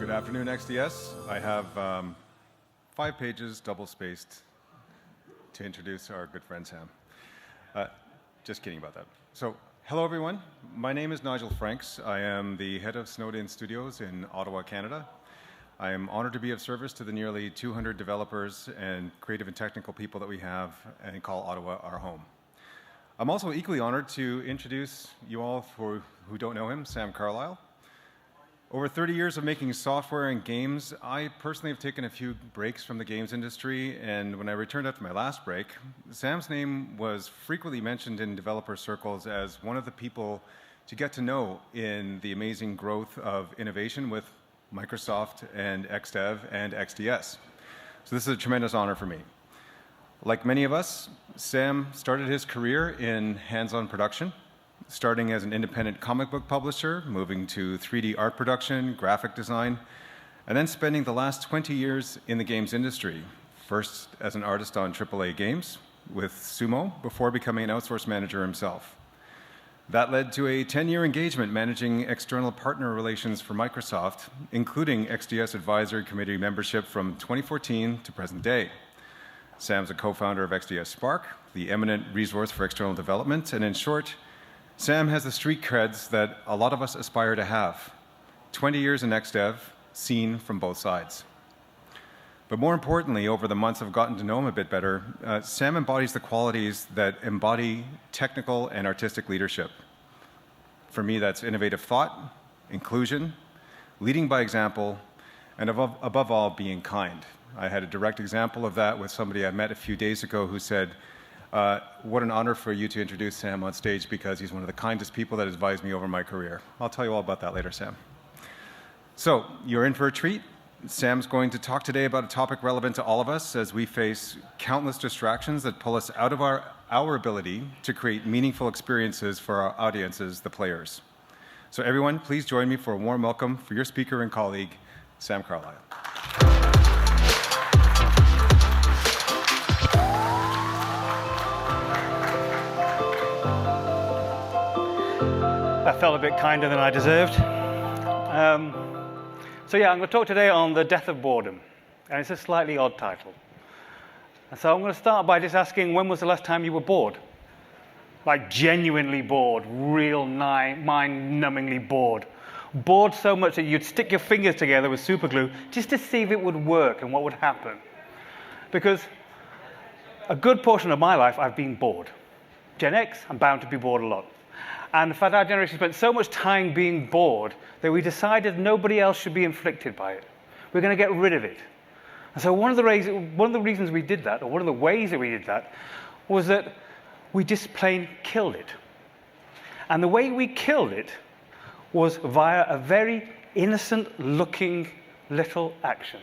Good afternoon, XDS. I have 5 pages, double-spaced, to introduce our good friend Sam. Just kidding about that. So, hello everyone. My name is Nigel Franks. I am the head of Snowden Studios in Ottawa, Canada. I am honored to be of service to the nearly 200 developers and creative and technical people that we have and call Ottawa our home. I'm also equally honored to introduce you all, for who don't know him, Sam Carlile. Over 30 years of making software and games, I personally have taken a few breaks from the games industry, and when I returned after my last break, Sam's name was frequently mentioned in developer circles as one of the people to get to know in the amazing growth of innovation with Microsoft and XDev and XDS. So this is a tremendous honor for me. Like many of us, Sam started his career in hands-on production, starting as an independent comic book publisher, moving to 3D art production, graphic design, and then spending the last 20 years in the games industry, first as an artist on AAA games with Sumo, before becoming an outsource manager himself. That led to a 10-year engagement managing external partner relations for Microsoft, including XDS Advisory Committee membership from 2014 to present day. Sam's a co-founder of XDS Spark, the eminent resource for external development, and in short, Sam has the street creds that a lot of us aspire to have. 20 years in XDev, seen from both sides. But more importantly, over the months I've gotten to know him a bit better, Sam embodies the qualities that embody technical and artistic leadership. For me, that's innovative thought, inclusion, leading by example, and above all, being kind. I had a direct example of that with somebody I met a few days ago who said, what an honor for you to introduce Sam on stage because he's one of the kindest people that advised me over my career. I'll tell you all about that later, Sam. So, you're in for a treat. Sam's going to talk today about a topic relevant to all of us as we face countless distractions that pull us out of our ability to create meaningful experiences for our audiences, the players. So everyone, please join me for a warm welcome for your speaker and colleague, Sam Carlile. That felt a bit kinder than I deserved. So yeah, I'm going to talk today on the death of boredom, and it's a slightly odd title. And so I'm going to start by just asking, when was the last time you were bored? Like genuinely bored, real mind-numbingly bored. Bored so much that you'd stick your fingers together with super glue just to see if it would work and what would happen. Because a good portion of my life, I've been bored. Gen X, I'm bound to be bored a lot. And in fact, our generation spent so much time being bored that we decided nobody else should be inflicted by it. We're going to get rid of it. And so one of the reasons we did that, or one of the ways that we did that, was that we just plain killed it. And the way we killed it was via a very innocent-looking little action.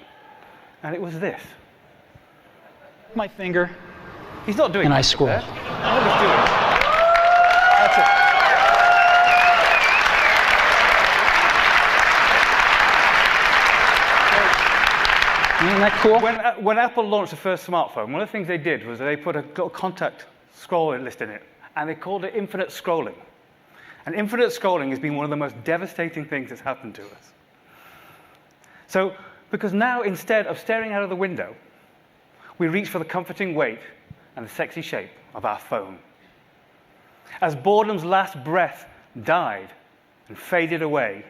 And it was this. My finger. He's not doing and it. I scroll. All he's doing. That's it. Isn't that cool? When Apple launched the first smartphone, one of the things they did was they put a little contact scroll list in it, and they called it infinite scrolling. And infinite scrolling has been one of the most devastating things that's happened to us. So, because now instead of staring out of the window, we reach for the comforting weight and the sexy shape of our phone. As boredom's last breath died and faded away,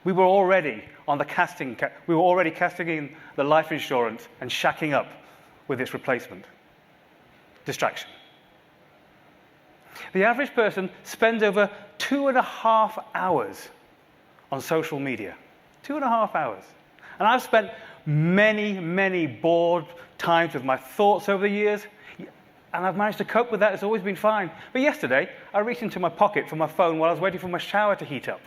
we were already casting in the life insurance and shacking up with its replacement. Distraction. The average person spends over 2.5 hours on social media. 2.5 hours. And I've spent many, many bored times with my thoughts over the years, and I've managed to cope with that. It's always been fine. But yesterday, I reached into my pocket for my phone while I was waiting for my shower to heat up.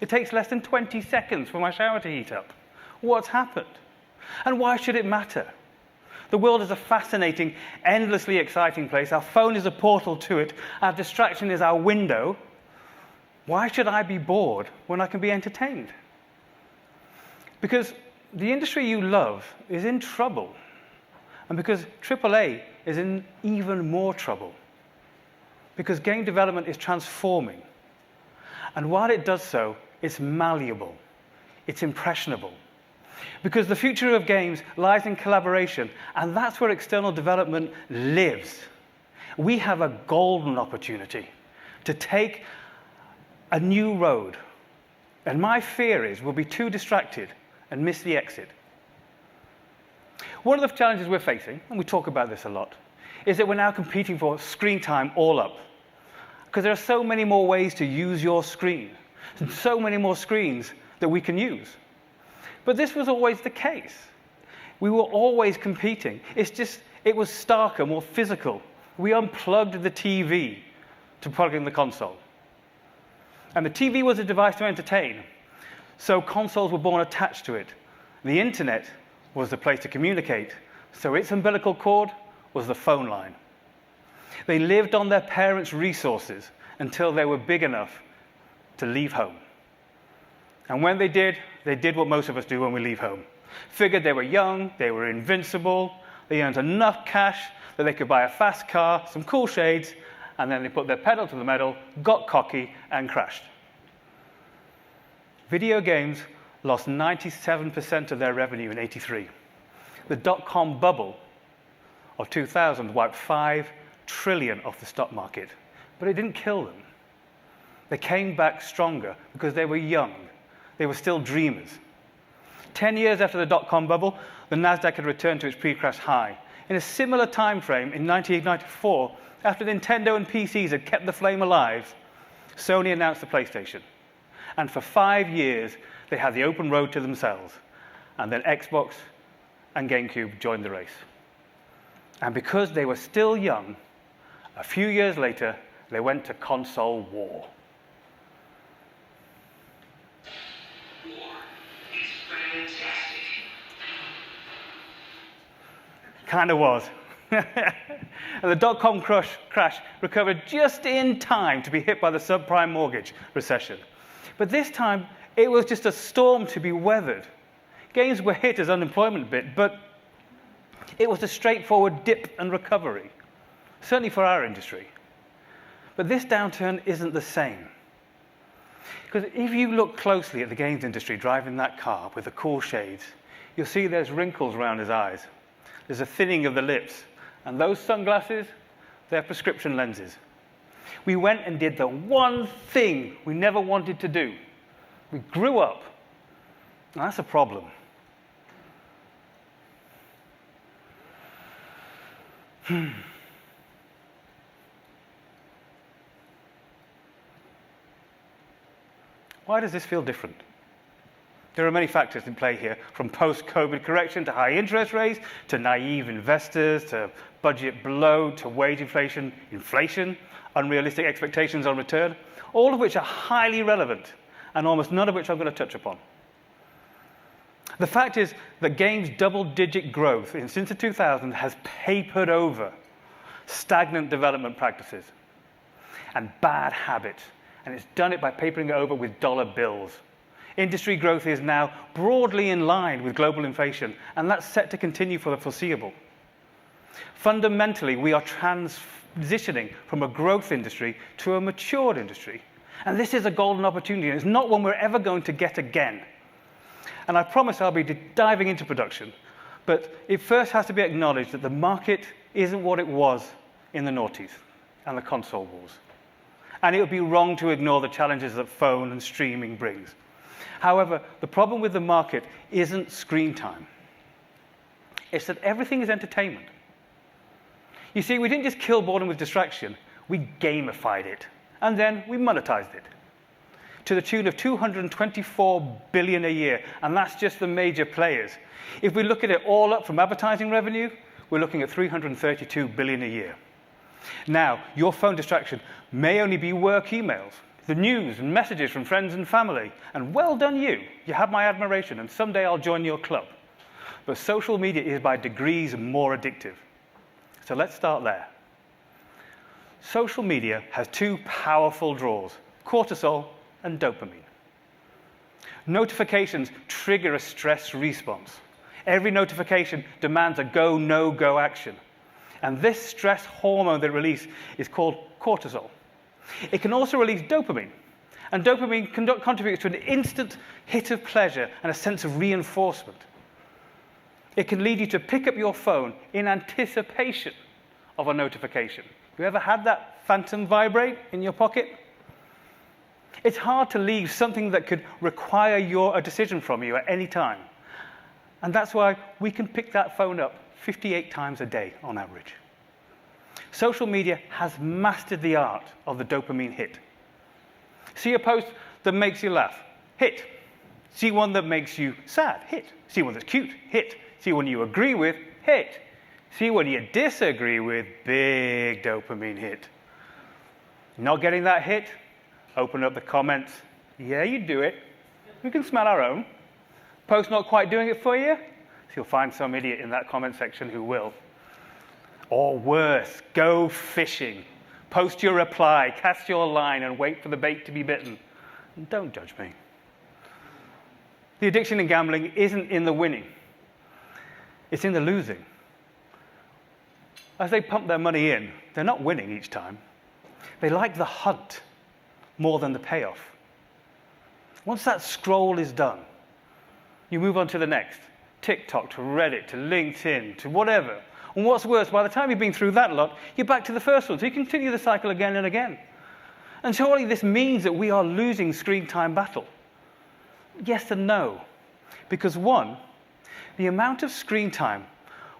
It takes less than 20 seconds for my shower to heat up. What's happened? And why should it matter? The world is a fascinating, endlessly exciting place. Our phone is a portal to it. Our distraction is our window. Why should I be bored when I can be entertained? Because the industry you love is in trouble. And because AAA is in even more trouble. Because game development is transforming. And while it does so, it's malleable, it's impressionable, Because the future of games lies in collaboration, and that's where external development lives. We have a golden opportunity to take a new road. And my fear is we'll be too distracted and miss the exit. One of the challenges we're facing, and we talk about this a lot, is that we're now competing for screen time all up. Because there are so many more ways to use your screen, and so many more screens that we can use. But this was always the case. We were always competing. It's just, it was starker, more physical. We unplugged the TV to plug in the console. And the TV was a device to entertain, so consoles were born attached to it. The internet was the place to communicate, so its umbilical cord was the phone line. They lived on their parents' resources until they were big enough to leave home. And when they did what most of us do when we leave home. Figured they were young, they were invincible, they earned enough cash that they could buy a fast car, some cool shades, and then they put their pedal to the metal, got cocky, and crashed. Video games lost 97% of their revenue in '83. The dot-com bubble of 2000 wiped $5 trillion off the stock market, but it didn't kill them. They came back stronger because they were young. They were still dreamers. 10 years after the dot-com bubble, the NASDAQ had returned to its pre-crash high. In a similar time frame, in 1994, after Nintendo and PCs had kept the flame alive, Sony announced the PlayStation. And for 5 years, they had the open road to themselves. And then Xbox and GameCube joined the race. And because they were still young, a few years later, they went to console war. Kind of was. And the dot-com crash recovered just in time to be hit by the subprime mortgage recession. But this time, it was just a storm to be weathered. Games were hit as unemployment bit, but it was a straightforward dip and recovery, certainly for our industry. But this downturn isn't the same. Because if you look closely at the games industry driving that car with the cool shades, you'll see there's wrinkles around his eyes. There's a thinning of the lips. And those sunglasses, they're prescription lenses. We went and did the one thing we never wanted to do. We grew up. And that's a problem. Why does this feel different? There are many factors in play here, from post-COVID correction to high interest rates, to naive investors, to budget blow, to wage inflation, unrealistic expectations on return, all of which are highly relevant, and almost none of which I'm going to touch upon. The fact is that games' double-digit growth since the 2000s has papered over stagnant development practices and bad habits, and it's done it by papering it over with dollar bills. Industry growth is now broadly in line with global inflation, and that's set to continue for the foreseeable. Fundamentally, we are transitioning from a growth industry to a matured industry. And this is a golden opportunity, and it's not one we're ever going to get again. And I promise I'll be diving into production, but it first has to be acknowledged that the market isn't what it was in the noughties and the console wars. And it would be wrong to ignore the challenges that phone and streaming brings. However, the problem with the market isn't screen time. It's that everything is entertainment. You see, we didn't just kill boredom with distraction, we gamified it, and then we monetized it to the tune of $224 billion a year, and that's just the major players. If we look at it all up from advertising revenue, we're looking at $332 billion a year. Now, your phone distraction may only be work emails, the news and messages from friends and family, and well done you. You have my admiration, and someday I'll join your club. But social media is by degrees more addictive. So let's start there. Social media has two powerful draws, cortisol and dopamine. Notifications trigger a stress response. Every notification demands a go, no-go action. And this stress hormone that release is called cortisol. It can also release dopamine. And dopamine contributes to an instant hit of pleasure and a sense of reinforcement. It can lead you to pick up your phone in anticipation of a notification. You ever had that phantom vibrate in your pocket? It's hard to leave something that could require a decision from you at any time. And that's why we can pick that phone up 58 times a day on average. Social media has mastered the art of the dopamine hit. See a post that makes you laugh, hit. See one that makes you sad, hit. See one that's cute, hit. See one you agree with, hit. See one you disagree with, big dopamine hit. Not getting that hit? Open up the comments. Yeah, you do it. We can smell our own. Post not quite doing it for you? So you'll find some idiot in that comment section who will. Or worse, go fishing. Post your reply, cast your line, and wait for the bait to be bitten. And don't judge me. The addiction in gambling isn't in the winning. It's in the losing. As they pump their money in, they're not winning each time. They like the hunt more than the payoff. Once that scroll is done, you move on to the next. TikTok, to Reddit, to LinkedIn, to whatever. And what's worse, by the time you've been through that lot, you're back to the first one. So you continue the cycle again and again. And surely this means that we are losing screen time battle. Yes and no. Because one, the amount of screen time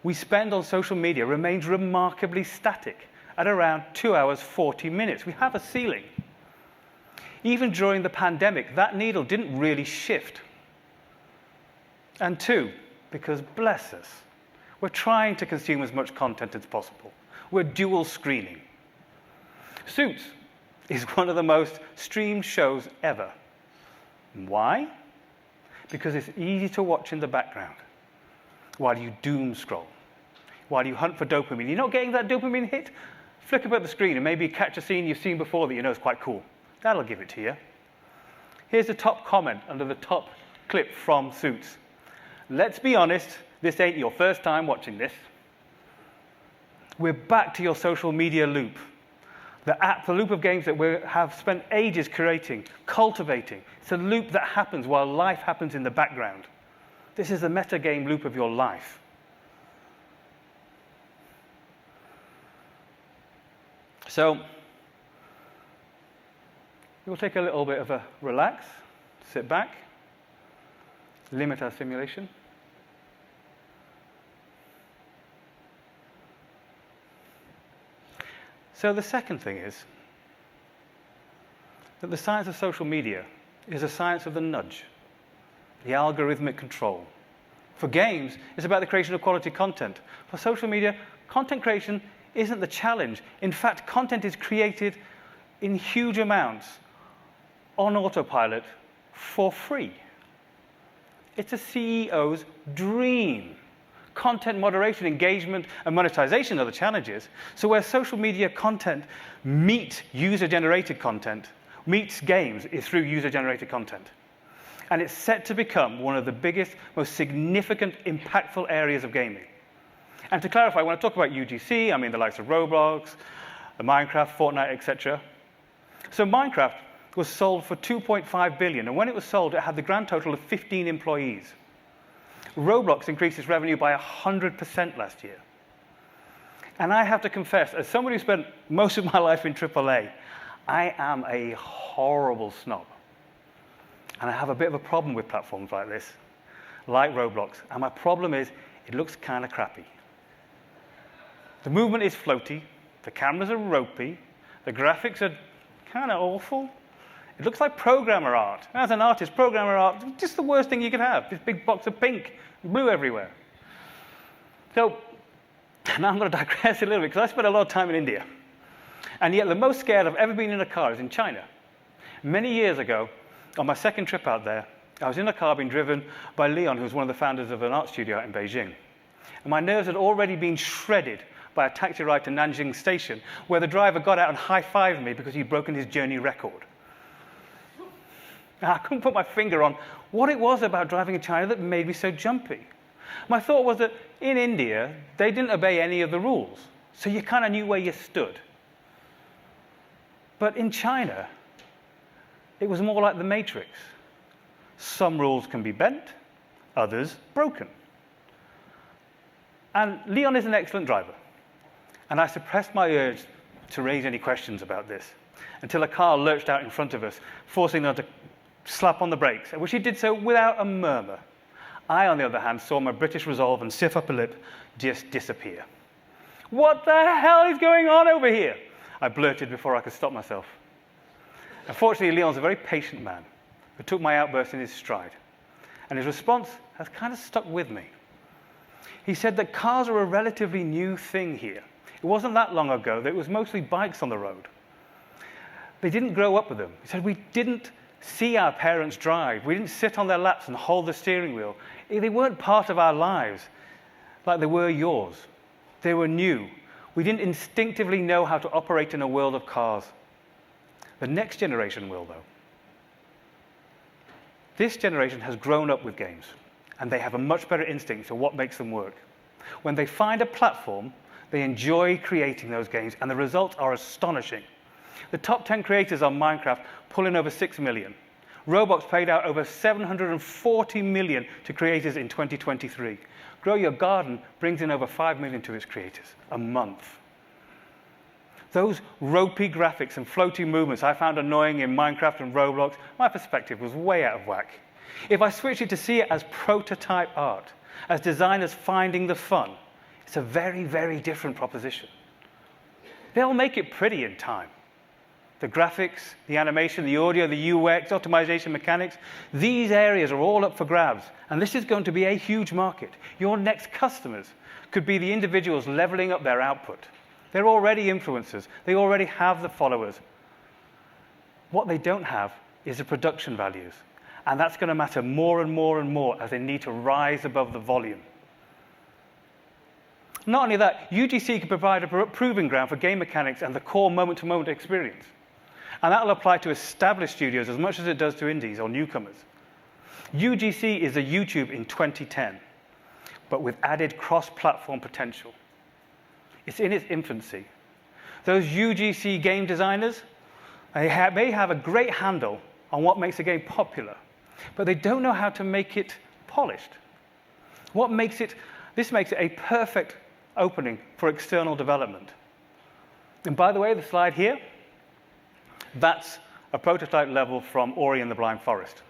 we spend on social media remains remarkably static at around 2 hours, 40 minutes. We have a ceiling. Even during the pandemic, that needle didn't really shift. And two, because bless us, we're trying to consume as much content as possible. We're dual screening. Suits is one of the most streamed shows ever. Why? Because it's easy to watch in the background while you doom scroll, while you hunt for dopamine. You're not getting that dopamine hit? Flick up at the screen and maybe catch a scene you've seen before that you know is quite cool. That'll give it to you. Here's the top comment under the top clip from Suits. Let's be honest, this ain't your first time watching this. We're back to your social media loop. The loop of games that we have spent ages creating, cultivating. It's a loop that happens while life happens in the background. This is the metagame loop of your life. So, we'll take a little bit of a relax, sit back, limit our simulation. So the second thing is that the science of social media is a science of the nudge, the algorithmic control. For games, it's about the creation of quality content. For social media, content creation isn't the challenge. In fact, content is created in huge amounts on autopilot for free. It's a CEO's dream. Content moderation, engagement, and monetization are the challenges. So where social media content meets user-generated content, meets games, is through user-generated content. And it's set to become one of the biggest, most significant, impactful areas of gaming. And to clarify, when I talk about UGC, I mean the likes of Roblox, the Minecraft, Fortnite, etc. So Minecraft was sold for $2.5 billion, and when it was sold, it had the grand total of 15 employees. Roblox increased its revenue by 100% last year. And I have to confess, as somebody who spent most of my life in AAA, I am a horrible snob. And I have a bit of a problem with platforms like this, like Roblox. And my problem is, it looks kind of crappy. The movement is floaty, the cameras are ropey, the graphics are kind of awful. It looks like programmer art. As an artist, programmer art, just the worst thing you could have. This big box of pink, blue everywhere. So, now I'm going to digress a little bit, because I spent a lot of time in India. And yet the most scared I've ever been in a car is in China. Many years ago, on my second trip out there, I was in a car being driven by Leon, who was one of the founders of an art studio out in Beijing. And my nerves had already been shredded by a taxi ride to Nanjing Station, where the driver got out and high-fived me because he'd broken his journey record. Now, I couldn't put my finger on what it was about driving in China that made me so jumpy. My thought was that in India, they didn't obey any of the rules, so you kind of knew where you stood. But in China, it was more like the Matrix. Some rules can be bent, others broken. And Leon is an excellent driver. And I suppressed my urge to raise any questions about this until a car lurched out in front of us, forcing us to slap on the brakes, which he did so without a murmur. I, on the other hand, saw my British resolve and stiff upper lip just disappear. "What the hell is going on over here?" I blurted before I could stop myself. Unfortunately, Leon's a very patient man who took my outburst in his stride. And his response has kind of stuck with me. He said that cars are a relatively new thing here. It wasn't that long ago that it was mostly bikes on the road. They didn't grow up with them. He said, we didn't see our parents drive. We didn't sit on their laps and hold the steering wheel. They weren't part of our lives like they were yours. They were new. We didn't instinctively know how to operate in a world of cars. The next generation will, though. This generation has grown up with games, and they have a much better instinct for what makes them work. When they find a platform, they enjoy creating those games, and the results are astonishing. The top 10 creators on Minecraft pull in over 6 million. Roblox paid out over 740 million to creators in 2023. Grow Your Garden brings in over 5 million to its creators a month. Those ropey graphics and floaty movements I found annoying in Minecraft and Roblox, my perspective was way out of whack. If I switch it to see it as prototype art, as designers finding the fun, it's a very, very different proposition. They'll make it pretty in time. The graphics, the animation, the audio, the UX, optimization mechanics, these areas are all up for grabs, and this is going to be a huge market. Your next customers could be the individuals leveling up their output. They're already influencers. They already have the followers. What they don't have is the production values, and that's going to matter more and more and more as they need to rise above the volume. Not only that, UGC can provide a proving ground for game mechanics and the core moment-to-moment experience. And that will apply to established studios as much as it does to indies or newcomers. UGC is a YouTube in 2010, but with added cross-platform potential. It's in its infancy. Those UGC game designers, they may have a great handle on what makes a game popular, but they don't know how to make it polished. This makes it a perfect opening for external development. And by the way, the slide here, that's a prototype level from Ori and the Blind Forest.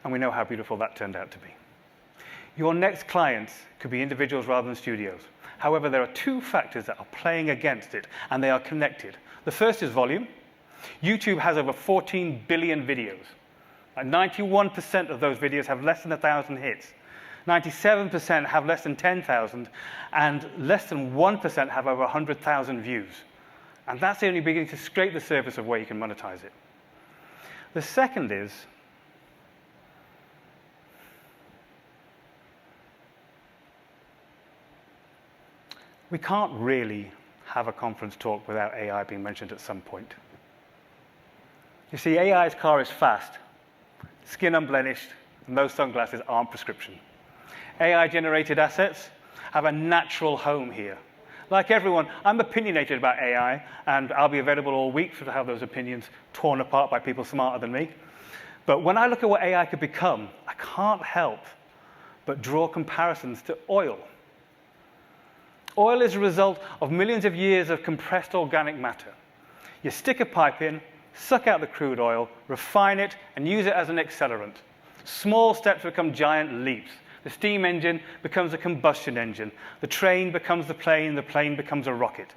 And we know how beautiful that turned out to be. Your next clients could be individuals rather than studios. However, there are two factors that are playing against it, and they are connected. The first is volume. YouTube has over 14 billion videos. 91% of those videos have less than 1,000 hits. 97% have less than 10,000, and less than 1% have over 100,000 views. And that's only beginning to scrape the surface of where you can monetize it. The second is we can't really have a conference talk without AI being mentioned at some point. You see, AI's car is fast, skin unblemished, and those sunglasses aren't prescription. AI-generated assets have a natural home here. Like everyone, I'm opinionated about AI, and I'll be available all week to have those opinions torn apart by people smarter than me. But when I look at what AI could become, I can't help but draw comparisons to oil. Oil is a result of millions of years of compressed organic matter. You stick a pipe in, suck out the crude oil, refine it, and use it as an accelerant. Small steps become giant leaps. The steam engine becomes a combustion engine. The train becomes the plane becomes a rocket.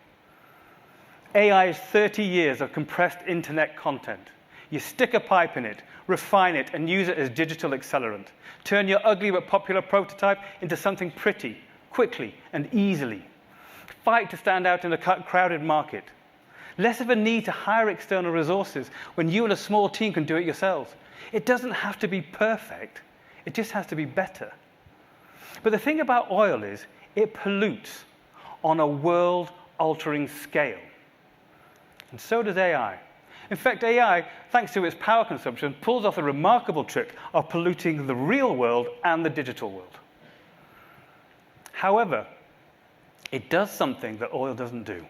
AI is 30 years of compressed internet content. You stick a pipe in it, refine it, and use it as digital accelerant. Turn your ugly but popular prototype into something pretty, quickly, and easily. Fight to stand out in a crowded market. Less of a need to hire external resources when you and a small team can do it yourselves. It doesn't have to be perfect. It just has to be better. But the thing about oil is it pollutes on a world-altering scale. And so does AI. In fact, AI, thanks to its power consumption, pulls off the remarkable trick of polluting the real world and the digital world. However, it does something that oil doesn't do.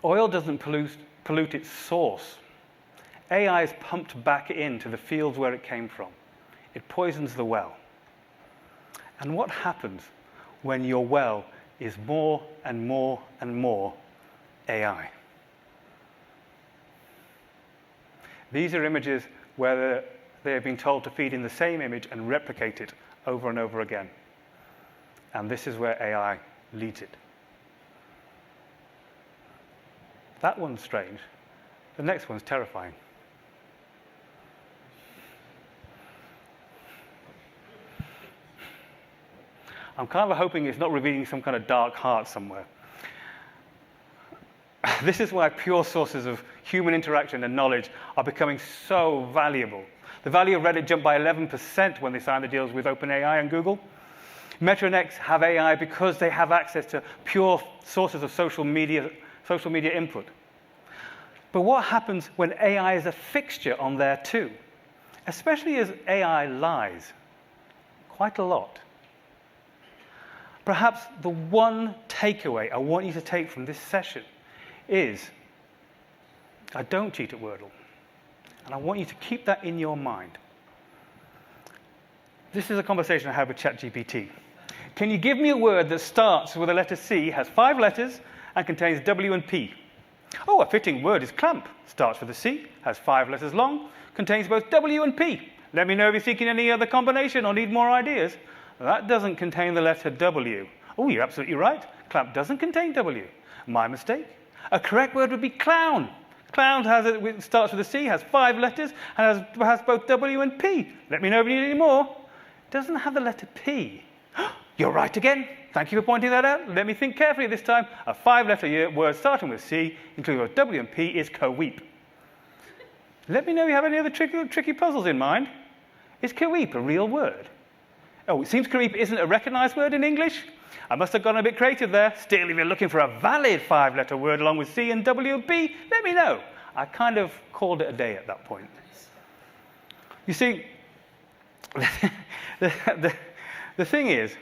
Oil doesn't pollute its source. AI is pumped back into the fields where it came from. It poisons the well. And what happens when your well is more and more and more AI? These are images where they have been told to feed in the same image and replicate it over and over again. And this is where AI leads it. That one's strange. The next one's terrifying. I'm kind of hoping it's not revealing some kind of dark heart somewhere. This is why pure sources of human interaction and knowledge are becoming so valuable. The value of Reddit jumped by 11% when they signed the deals with OpenAI and Google. Meta and X have AI because they have access to pure sources of social media input. But what happens when AI is a fixture on there too? Especially as AI lies quite a lot. Perhaps the one takeaway I want you to take from this session is, I don't cheat at Wordle. And I want you to keep that in your mind. This is a conversation I had with ChatGPT. Can you give me a word that starts with the letter C, has 5 letters, and contains W and P? Oh, a fitting word is clamp. Starts with a C, has 5 letters long, contains both W and P. Let me know if you're seeking any other combination or need more ideas. That doesn't contain the letter W. Oh, you're absolutely right. Clamp doesn't contain W. My mistake. A correct word would be clown. Clown starts with a C, has 5 letters, and has both W and P. Let me know if you need any more. Doesn't have the letter P. You're right again. Thank you for pointing that out. Let me think carefully this time. A 5-letter word starting with C, including both W and P, is co-weep. Let me know if you have any other tricky puzzles in mind. Is co-weep a real word? Oh, it seems co-weep isn't a recognized word in English. I must have gone a bit creative there. Still, if you're looking for a valid 5-letter word along with C and W and P, let me know. I kind of called it a day at that point. You see, the thing is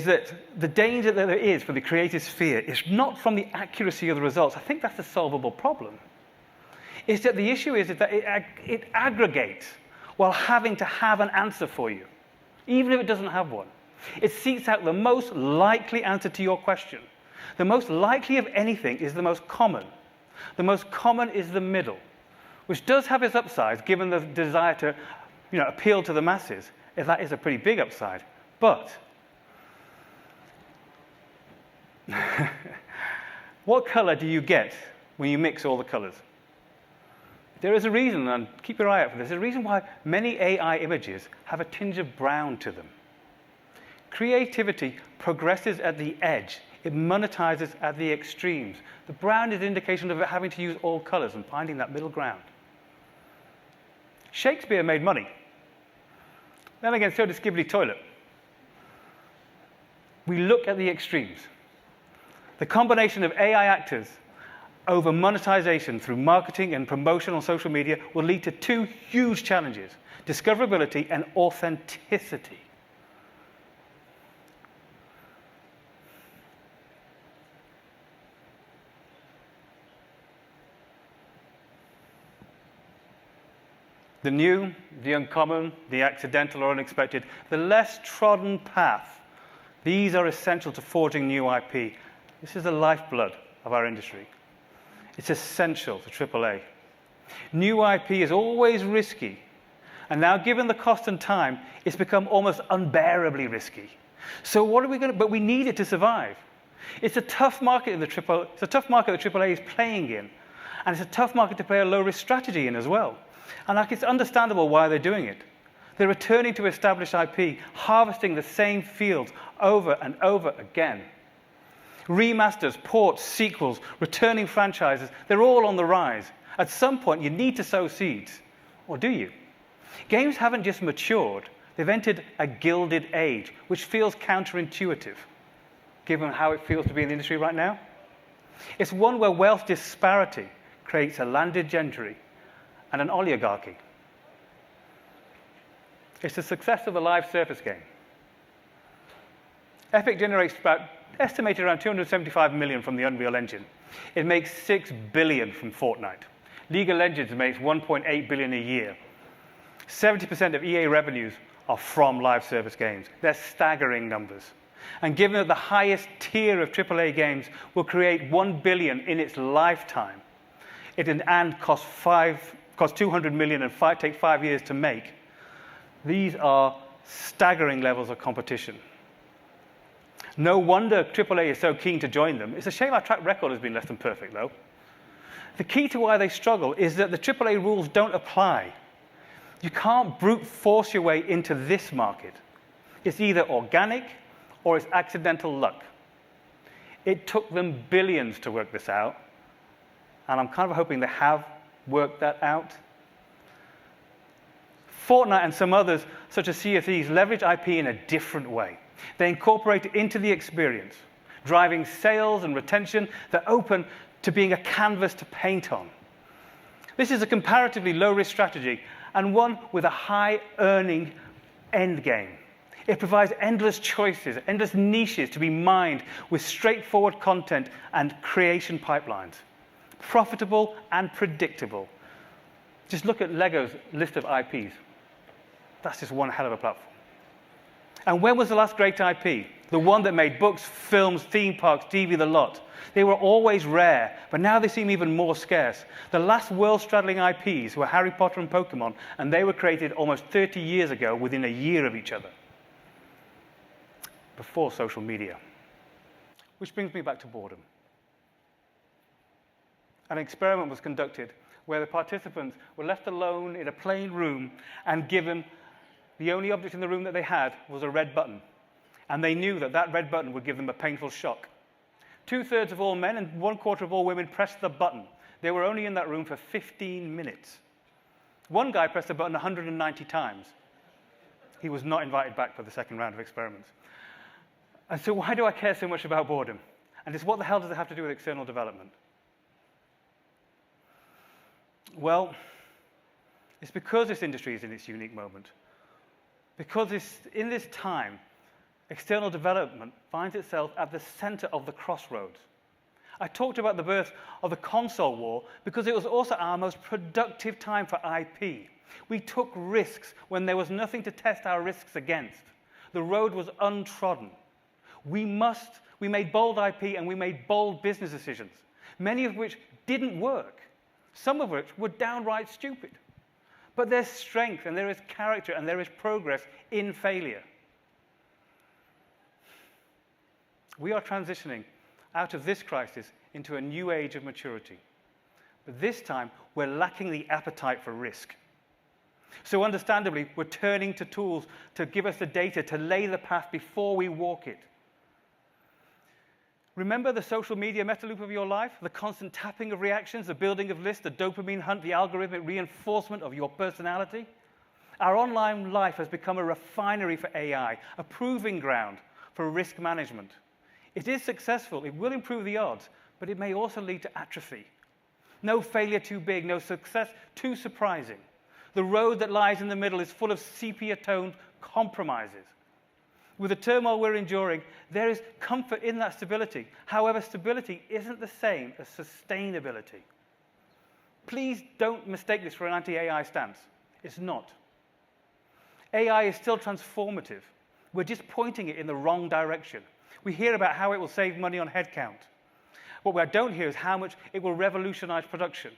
that the danger that there is for the creative sphere is not from the accuracy of the results. I think that's a solvable problem. It's that the issue is that it aggregates while having to have an answer for you, even if it doesn't have one. It seeks out the most likely answer to your question. The most likely of anything is the most common. The most common is the middle, which does have its upsides, given the desire to appeal to the masses. If that is a pretty big upside. But what color do you get when you mix all the colors? There is a reason, and keep your eye out for this, there's a reason why many AI images have a tinge of brown to them. Creativity progresses at the edge. It monetizes at the extremes. The brown is an indication of it having to use all colors and finding that middle ground. Shakespeare made money. Then again, so did Skibbity Toilet. We look at the extremes. The combination of AI actors over monetization through marketing and promotion on social media will lead to 2 huge challenges: discoverability and authenticity. The new, the uncommon, the accidental or unexpected, the less trodden path, these are essential to forging new IP. This is the lifeblood of our industry. It's essential to AAA. New IP is always risky, and now given the cost and time, it's become almost unbearably risky. So what are we going to? But we need it to survive. It's a tough market It's a tough market that AAA is playing in, and it's a tough market to play a low-risk strategy in as well. And it's understandable why they're doing it. They're returning to established IP, harvesting the same fields over and over again. Remasters, ports, sequels, returning franchises, they're all on the rise. At some point, you need to sow seeds. Or do you? Games haven't just matured. They've entered a gilded age, which feels counterintuitive, given how it feels to be in the industry right now. It's one where wealth disparity creates a landed gentry and an oligarchy. It's the success of a live surface game. Epic generates estimated around 275 million from the Unreal Engine. It makes 6 billion from Fortnite. League of Legends makes 1.8 billion a year. 70% of EA revenues are from live service games. They're staggering numbers. And given that the highest tier of AAA games will create $1 billion in its lifetime, and cost $200 million and take 5 years to make, these are staggering levels of competition. No wonder AAA is so keen to join them. It's a shame our track record has been less than perfect, though. The key to why they struggle is that the AAA rules don't apply. You can't brute force your way into this market. It's either organic or it's accidental luck. It took them billions to work this out, and I'm kind of hoping they have worked that out. Fortnite and some others, such as CFEs, leverage IP in a different way. They incorporate it into the experience, driving sales and retention that open to being a canvas to paint on. This is a comparatively low-risk strategy and one with a high-earning end game. It provides endless choices, endless niches to be mined with straightforward content and creation pipelines. Profitable and predictable. Just look at Lego's list of IPs. That's just one hell of a platform. And when was the last great IP? The one that made books, films, theme parks, TV, the lot. They were always rare, but now they seem even more scarce. The last world-straddling IPs were Harry Potter and Pokemon, and they were created almost 30 years ago within a year of each other, before social media. Which brings me back to boredom. An experiment was conducted where the participants were left alone in a plain room and given the only object in the room that they had was a red button. And they knew that that red button would give them a painful shock. 2/3 of all men and 1/4 of all women pressed the button. They were only in that room for 15 minutes. One guy pressed the button 190 times. He was not invited back for the second round of experiments. And so why do I care so much about boredom? And just what the hell does it have to do with external development? Well, it's because this industry is in its unique moment. Because in this time, external development finds itself at the center of the crossroads. I talked about the birth of the console war because it was also our most productive time for IP. We took risks when there was nothing to test our risks against. The road was untrodden. We made bold IP and we made bold business decisions, many of which didn't work, some of which were downright stupid. But there's strength and there is character and there is progress in failure. We are transitioning out of this crisis into a new age of maturity. But this time, we're lacking the appetite for risk. So understandably, we're turning to tools to give us the data to lay the path before we walk it. Remember the social media meta loop of your life? The constant tapping of reactions, the building of lists, the dopamine hunt, the algorithmic reinforcement of your personality? Our online life has become a refinery for AI, a proving ground for risk management. It is successful, it will improve the odds, but it may also lead to atrophy. No failure too big, no success too surprising. The road that lies in the middle is full of sepia-toned compromises. With the turmoil we're enduring, there is comfort in that stability. However, stability isn't the same as sustainability. Please don't mistake this for an anti-AI stance. It's not. AI is still transformative. We're just pointing it in the wrong direction. We hear about how it will save money on headcount. What we don't hear is how much it will revolutionize production,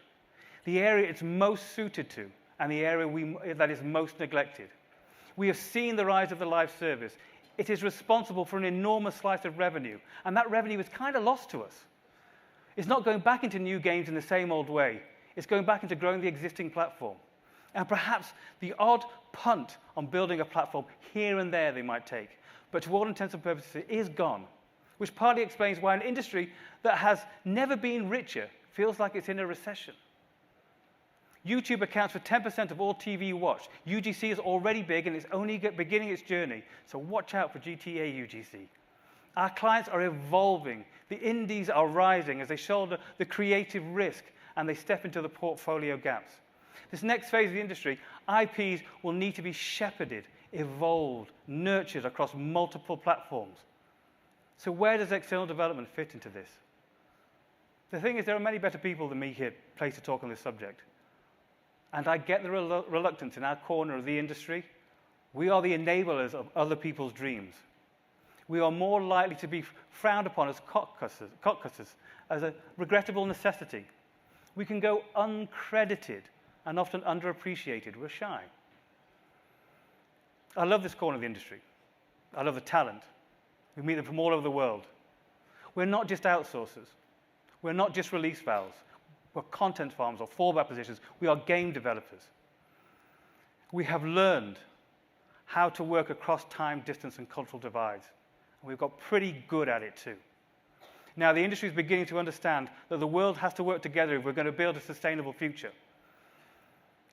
the area it's most suited to, and the area that is most neglected. We have seen the rise of the live service. It is responsible for an enormous slice of revenue, and that revenue is kind of lost to us. It's not going back into new games in the same old way. It's going back into growing the existing platform. And perhaps the odd punt on building a platform here and there they might take, but to all intents and purposes, it is gone, which partly explains why an industry that has never been richer feels like it's in a recession. YouTube accounts for 10% of all TV watched. UGC is already big and it's only beginning its journey, so watch out for GTA UGC. Our clients are evolving. The indies are rising as they shoulder the creative risk and they step into the portfolio gaps. This next phase of the industry, IPs will need to be shepherded, evolved, nurtured across multiple platforms. So where does external development fit into this? The thing is, there are many better people than me here placed to talk on this subject. And I get the reluctance in our corner of the industry. We are the enablers of other people's dreams. We are more likely to be frowned upon as cockcutters, as a regrettable necessity. We can go uncredited and often underappreciated. We're shy. I love this corner of the industry. I love the talent. We meet them from all over the world. We're not just outsourcers. We're not just release valves. We're content farms or fallback positions. We are game developers. We have learned how to work across time, distance, and cultural divides. And we've got pretty good at it too. Now, the industry is beginning to understand that the world has to work together if we're going to build a sustainable future.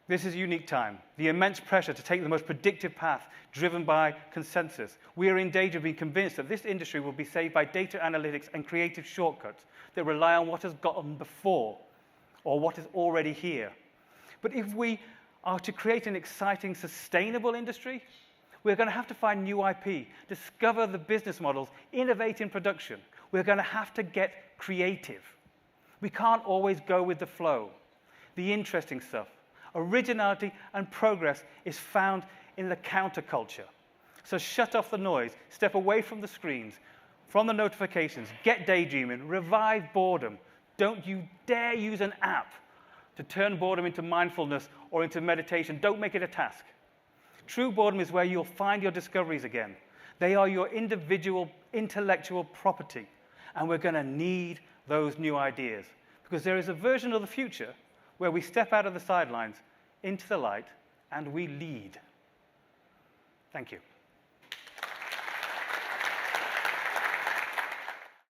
This is a unique time. The immense pressure to take the most predictive path, driven by consensus. We are in danger of being convinced that this industry will be saved by data analytics and creative shortcuts that rely on what has gotten before or what is already here. But if we are to create an exciting, sustainable industry, we're going to have to find new IP, discover the business models, innovate in production. We're going to have to get creative. We can't always go with the flow. The interesting stuff, originality and progress is found in the counterculture. So shut off the noise, step away from the screens, from the notifications, get daydreaming, revive boredom. Don't you dare use an app to turn boredom into mindfulness or into meditation. Don't make it a task. True boredom is where you'll find your discoveries again. They are your individual intellectual property. And we're going to need those new ideas. Because there is a version of the future where we step out of the sidelines into the light and we lead. Thank you.